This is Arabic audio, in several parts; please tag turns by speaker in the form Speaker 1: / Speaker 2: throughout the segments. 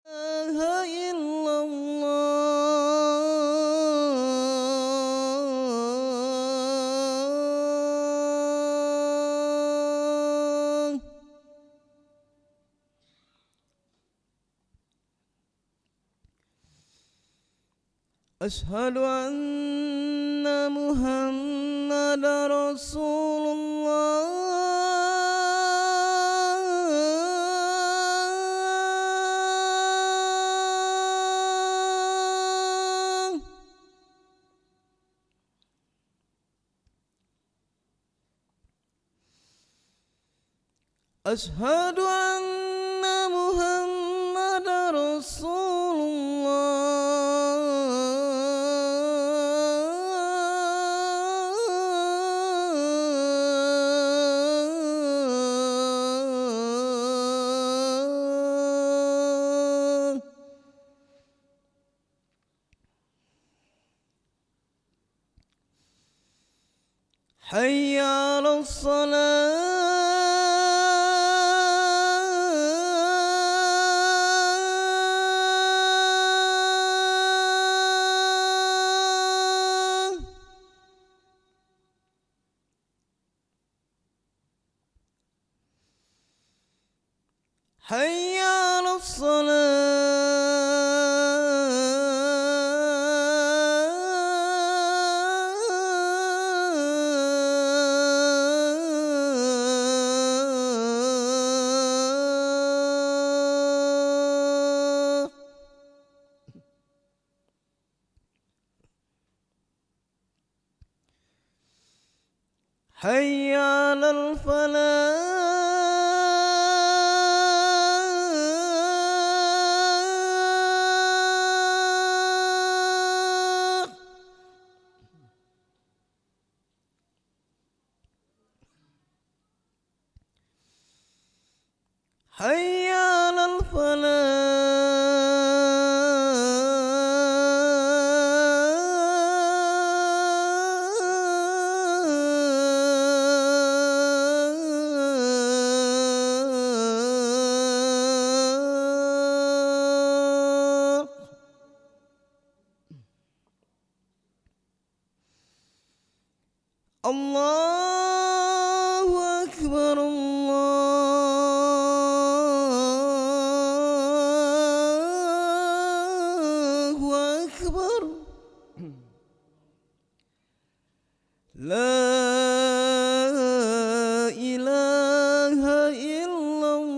Speaker 1: إله إلا الله. أشهد أن محمدا رسول الله. أشهد أن محمدا رسول الله. حي على الصلاة. حي على الصلاة. حي على الفلاح. حي على الفلاح. الله أكبر الله أكبر. لا إله إلا الله.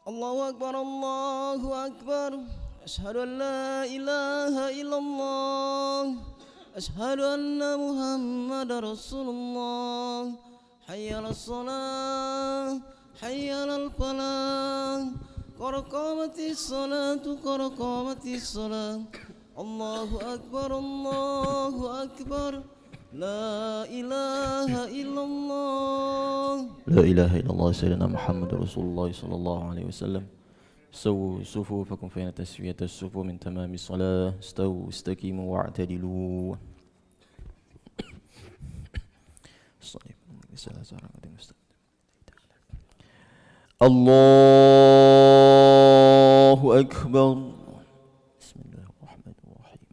Speaker 1: الله أكبر الله أكبر. أشهد أن لا إله إلا الله. أشهد أن محمد رسول الله. حي على الصلاة حي على الفلاح. قد قامت الصلاة قد قامت الصلاة. الله أكبر الله أكبر. لا إله إلا الله.
Speaker 2: لا إله إلا الله سيدنا محمد رسول الله صلى الله عليه وسلم. سووا صفوفكم فإن تسوية الصفوف من تمام الصلاة. استووا استقيموا واعتدلوا. الله أكبر. بسم الله الرحمن الرحيم.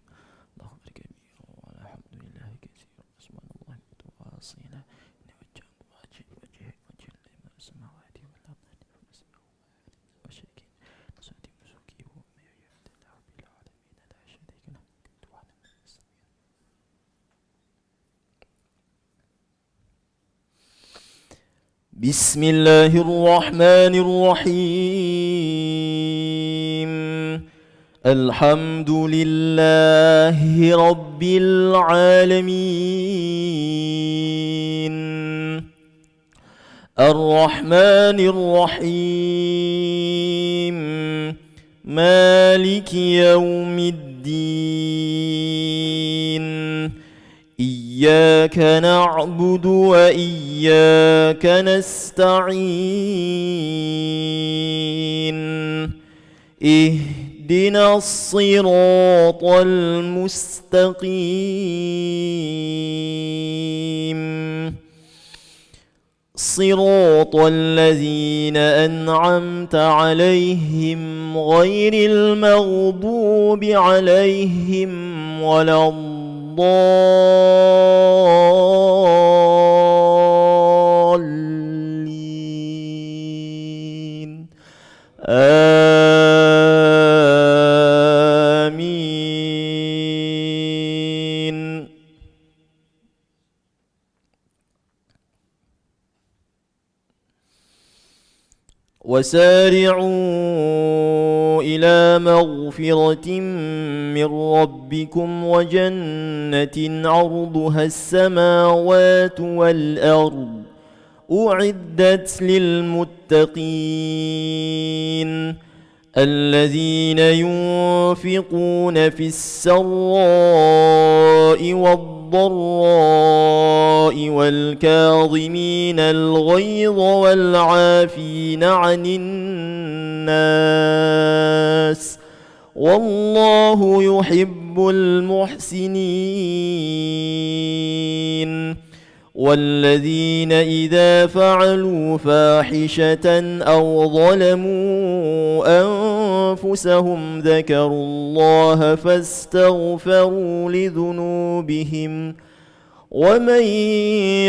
Speaker 2: الله أكبر كبيرا والحمد لله كثيرا سبحان الله متواصلا إن وجه وجه لما السماوات والأرض وشركين نصرة مسوكي وما يعبد الله بالعالمين لا شريك له كنت وعلى من السميع. بسم الله الرحمن الرحيم. الحمد لله رب العالمين. الرحمن الرحيم. مالك يوم الدين. إياك نعبد وإياك نستعين. اهدنا الصراط المستقيم. صراط الذين أنعمت عليهم غير المغضوب عليهم ولا الضالين. آمين. وسارعوا إلى مغفرة من ربكم وجنة عرضها السماوات والأرض أعدت للمتقين الذين ينفقون في السراء والضراء والكاظمين الغيظ والعافين عن الناس والله يحب المحسنين. والذين إذا فعلوا فاحشة أو ظلموا أنفسهم ذكروا الله فاستغفروا لذنوبهم ومن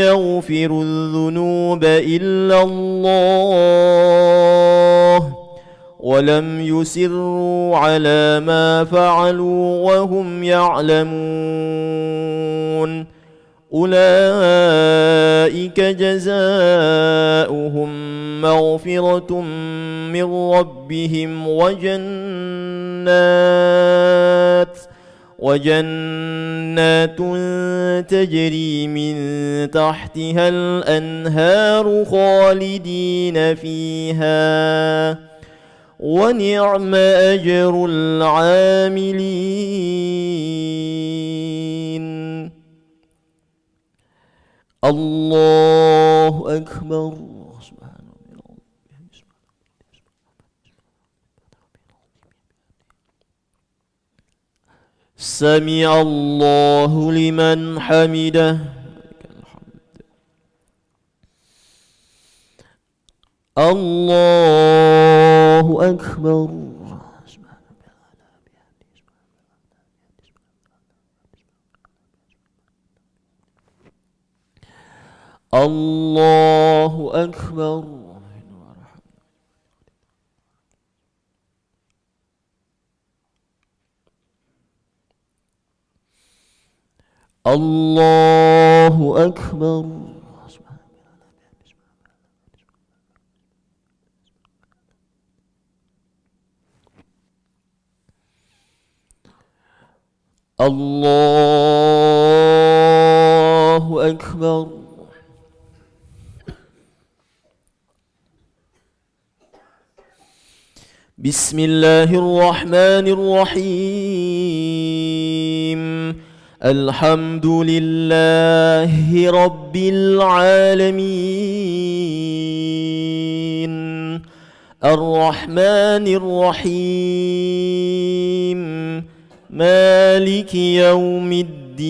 Speaker 2: يغفر الذنوب إلا الله ولم يسروا على ما فعلوا وهم يعلمون. أولئك جزاؤهم مغفرة من ربهم وجنات تجري من تحتها الأنهار خالدين فيها ونعم أجر العاملين. الله أكبر. سمع الله لمن حمده. الله أكبر. الله أكبر. الله أكبر. الله أكبر. بسم الله الرحمن الرحيم. الحمد لله رب العالمين الرحمن الرحيم مالك يوم الدين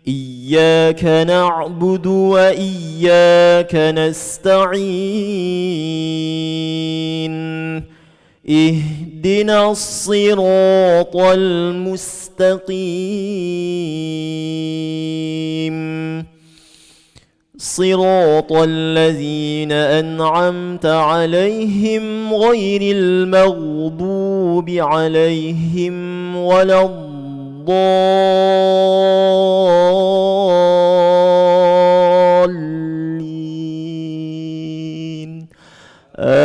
Speaker 2: إياك نعبد وإياك نستعين اهدنا الصراط المستقيم صراط الذين أنعمت عليهم غير المغضوب عليهم ولا الضالين آمين.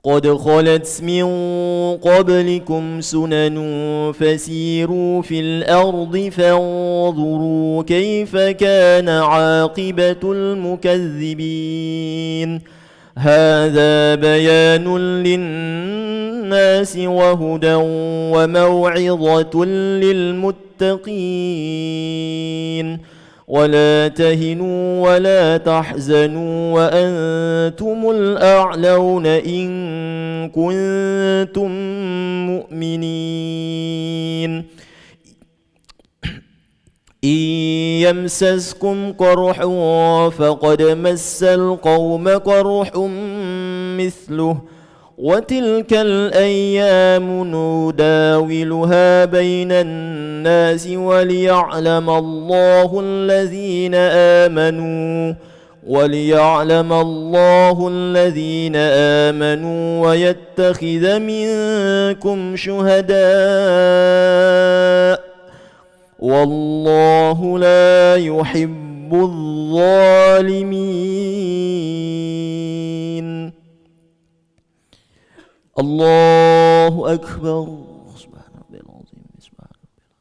Speaker 2: قد خلت من قبلكم سنن فسيروا في الأرض فانظروا كيف كان عاقبة المكذبين. هذا بيان للناس وهدى وموعظة للمتقين. ولا تهنوا ولا تحزنوا وأنتم الأعلون إن كنتم مؤمنين. إن يمسسكم قرح فقد مس القوم قرح مثله وتلك الأيام نداولها بين الناس وليعلم الله الذين آمنوا ويتخذ منكم شهداء والله لا يحب الظالمين. الله أكبر. سبحان ربي العظيم. سبحان ربي العظيم.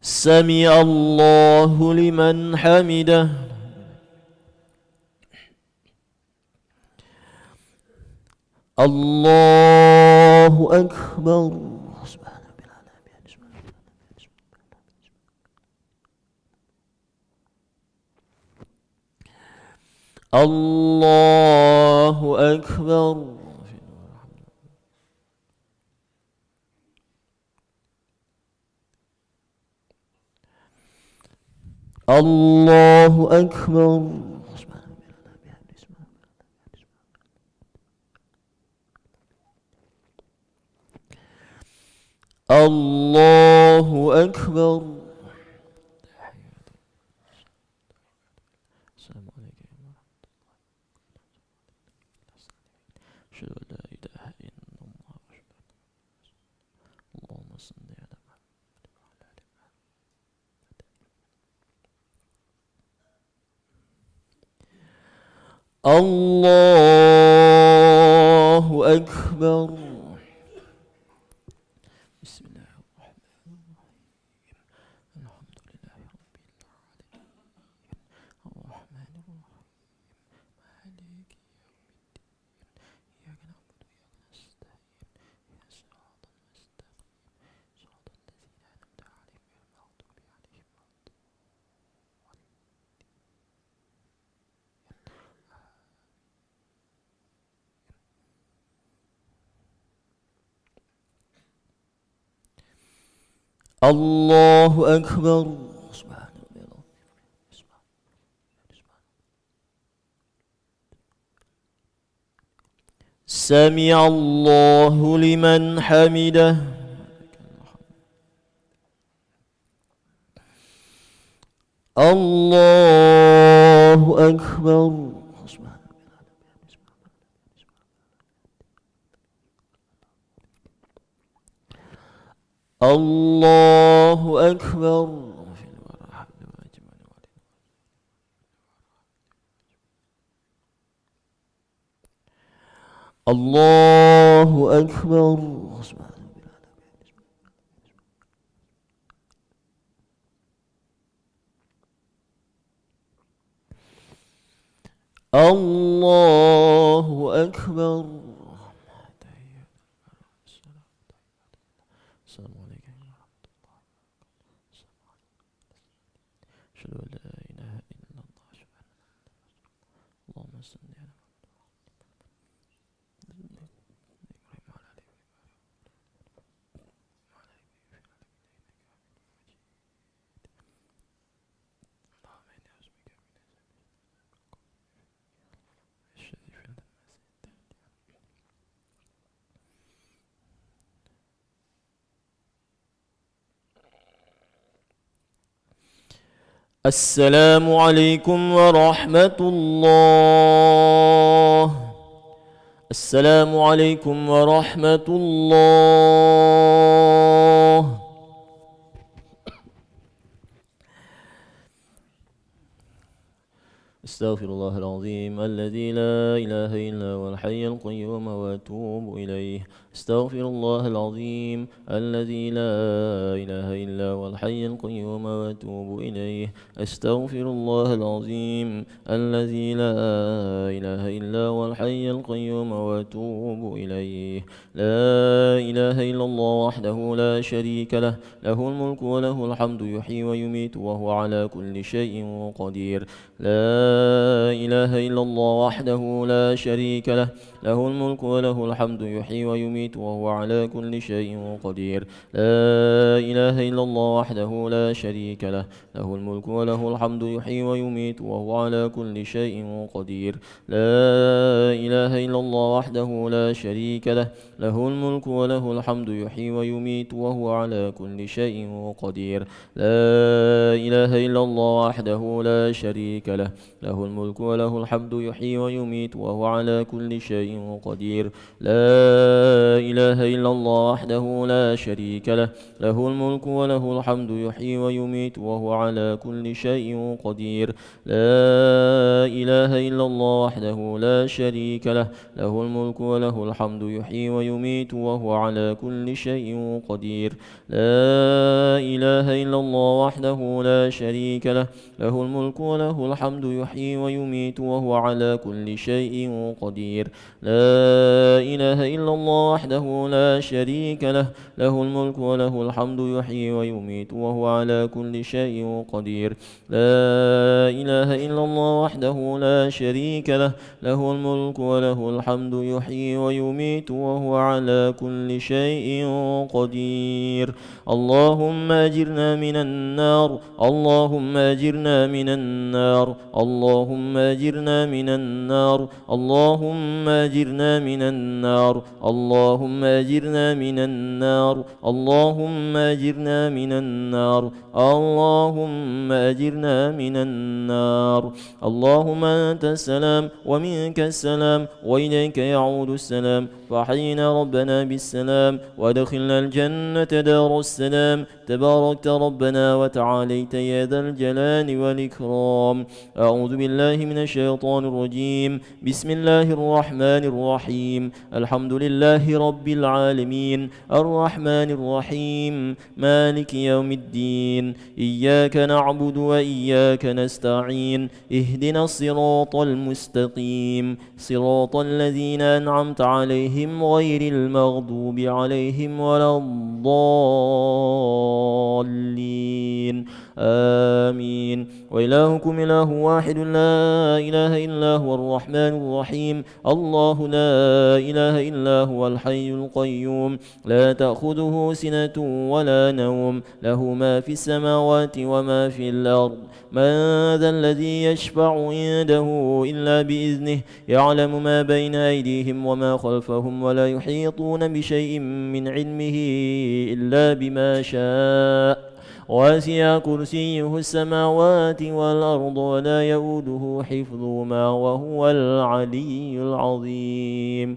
Speaker 2: سمع الله لمن حمده. الله أكبر. سبحان ربي العظيم. الله أكبر. الله أكبر. الله أكبر. السلام عليكم ورحمة الله. أشهد أن لا إله إلا الله. اللهم صل على محمد وعلى آل محمد. الله أكبر. بسم الله الرحمن الرحيم. الحمد لله رب العالمين الرحمن الرحيم مالك يوم الدين إياك نعبد وإياك نستعين اهدنا الصراط المستقيم صراط الذين أنعمت عليهم غير المغضوب عليهم ولا الله أكبر. سبحان ربي العظيم. سمع الله لمن حمده. الله أكبر. الله أكبر. الله أكبر. الله أكبر. السلام عليكم ورحمة الله. أشهد أن لا إله إلا الله. اللهم صل على السلام عليكم ورحمة الله. السلام عليكم ورحمة الله. استغفر الله العظيم الذي لا إله إلا هو الحي القيوم وأتوب إليه. استغفر الله العظيم الذي لا إله إلا هو الحي القيوم وأتوب إليه. استغفر الله العظيم الذي لا إله إلا هو الحي القيوم وأتوب إليه. لا إله إلا الله وحده لا شريك له، له الملك وله الحمد يحيي ويميت وهو على كل شيء قدير. لا إله إلا الله وحده لا شريك له، له الملك وله الحمد يحيي ويميت وهو على كل شيء قدير. لا إله إلا الله وحده لا شريك له، له الملك وله الحمد يحيي ويميت وهو على كل شيء قدير. لا إله إلا الله وحده لا شريك له، له الملك وله الحمد يحيي ويميت وهو على كل شيء قدير. لا إله إلا الله وحده لا شريك له، له الملك وله الحمد يحيي ويميت وهو على كل شيء قدير. لا إله إلا الله وحده لا شريك له، له الملك وله الحمد يحيي ويميت وهو على كل شيء قدير. لا إله إلا الله وحده لا شريك له، له الملك وله الحمد يحيي ويميت وهو على كل شيء قدير. لا إله إلا الله وحده لا شريك له، له الملك وله الحمد يحيي ويميت وهو على كل شيء قدير. لا إله إلا الله وحده لا شريك له، له الملك وله الحمد يحيي ويميت وهو على كل شيء قدير. لا إله إلا الله وحده لا شريك له، له الملك وله الحمد يحيي ويميت وهو على كل شيء قدير. اللهم أجرنا من النار، اللهم أجرنا من النار، اللهم أجرنا من النار، اللهم أجرنا من النار، اللهم أجرنا من النار، اللهم أجرنا من النار، اللهم أجرنا من النار. اللهم أنت السلام ومنك السلام وإليك يعود السلام، فحينا ربنا بالسلام وادخلنا الجنة دار السلام. تباركت ربنا وتعاليت يا ذا الجلال والإكرام. أعوذ بالله من الشيطان الرجيم. بسم الله الرحمن الرحيم. الحمد لله رب العالمين، الرحمن الرحيم، مالك يوم الدين. إياك نعبد وإياك نستعين. اهدنا الصراط المستقيم، صراط الذين أنعمت عليهم غير المغضوب عليهم ولا الضالين. آمين. وإلهكم إله واحد لا إله إلا هو الرحمن الرحيم. الله لا إله إلا هو الحي القيوم، لا تأخذه سنة ولا نوم، له ما في السماوات وما في الأرض. من ذا الذي يشفع عنده إلا بإذنه، يعلم ما بين أيديهم وما خلفهم، ولا يحيطون بشيء من علمه إلا بما شاء. واسع كرسيه السماوات والأرض ولا يؤوده حفظهما وهو العلي العظيم.